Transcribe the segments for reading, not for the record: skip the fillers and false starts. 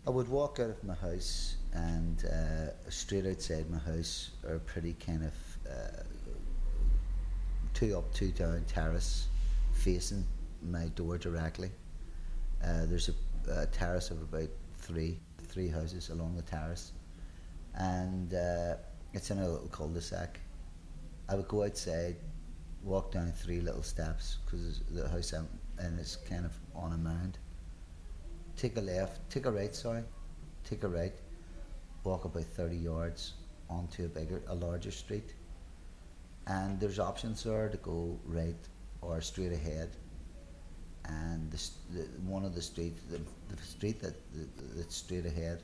I would walk out of my house, and straight outside my house are a pretty kind of two up, two down terrace facing my door directly. There's a terrace of about three houses along the terrace, and it's in a little cul-de-sac. I would go outside, walk down three little steps because the house I'm in is kind of on a mound. Take a left, take a right, sorry, take a right, walk about 30 yards onto a larger street, and there's options there to go right or straight ahead. And one of the streets, the street that's straight ahead,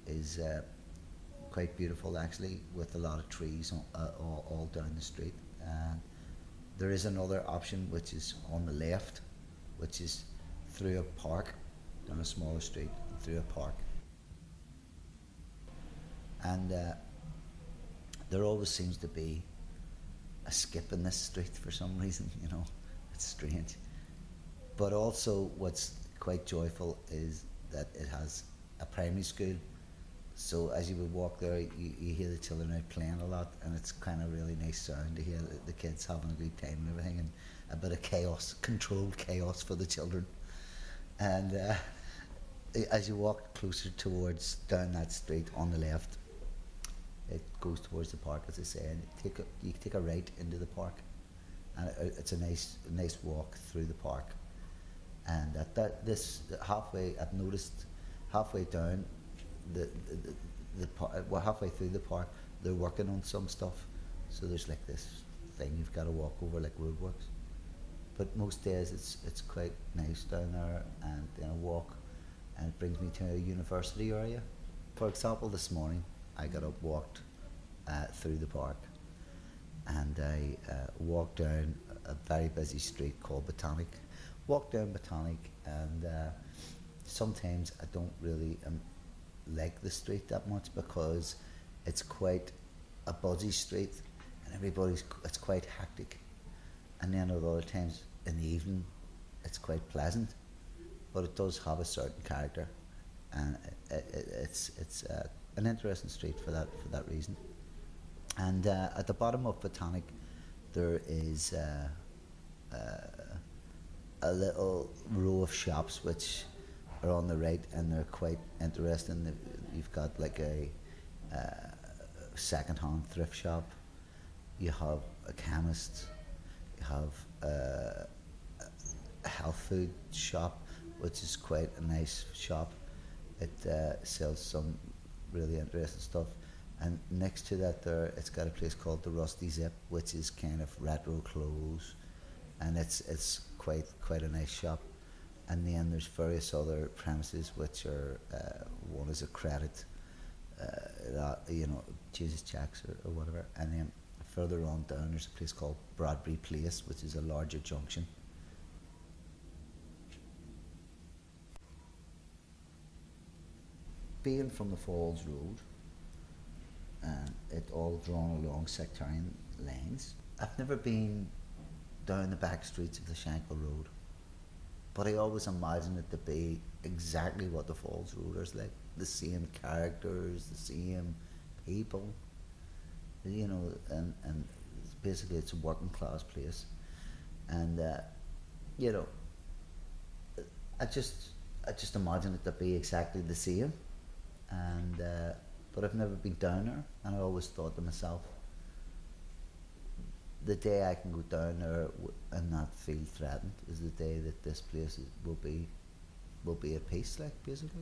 is quite beautiful actually, with a lot of trees all down the street. And there is another option which is on the left, which is through a park, down a smaller street, through a park. And there always seems to be a skip in this street for some reason, you know, it's strange. But also what's quite joyful is that it has a primary school. So as you would walk there, you hear the children out playing a lot, and it's kind of really nice sound to hear the kids having a good time and everything, and a bit of chaos, controlled chaos for the children. And as you walk closer towards down that street on the left, it goes towards the park, as I say, and you take a right into the park, and it's a nice walk through the park. And I've noticed halfway down halfway through the park, they're working on some stuff. So there's like this thing you've got to walk over, like roadworks. But most days it's quite nice down there, and then I walk, and it brings me to a university area. For example, this morning I got up, walked through the park, and I walked down a very busy street called Botanic. Walked down Botanic, and sometimes I don't really like the street that much because it's quite a buzzy street, and it's quite hectic. And then at other times in the evening it's quite pleasant, but it does have a certain character, and it's an interesting street for that reason. And at the bottom of Botanic there is a little row of shops which are on the right, and they're quite interesting. You've got like a second-hand thrift shop, you have a chemist, you have a health food shop, which is quite a nice shop. It sells some really interesting stuff. And next to that there, it's got a place called the Rusty Zip, which is kind of retro clothes, and it's quite a nice shop. And then there's various other premises which are, one is a credit, Jesus checks or whatever. And then further on down there's a place called Bradbury Place, which is a larger junction. Being from the Falls Road, and it all drawn along sectarian lines, I've never been down the back streets of the Shankill Road, but I always imagine it to be exactly what the Falls Road is like. The same characters, the same people, you know, and basically it's a working class place. And you know, I just imagine it to be exactly the same. And but I've never been down there, and I always thought to myself, the day I can go down there and not feel threatened is the day that this place will be at peace, like, basically.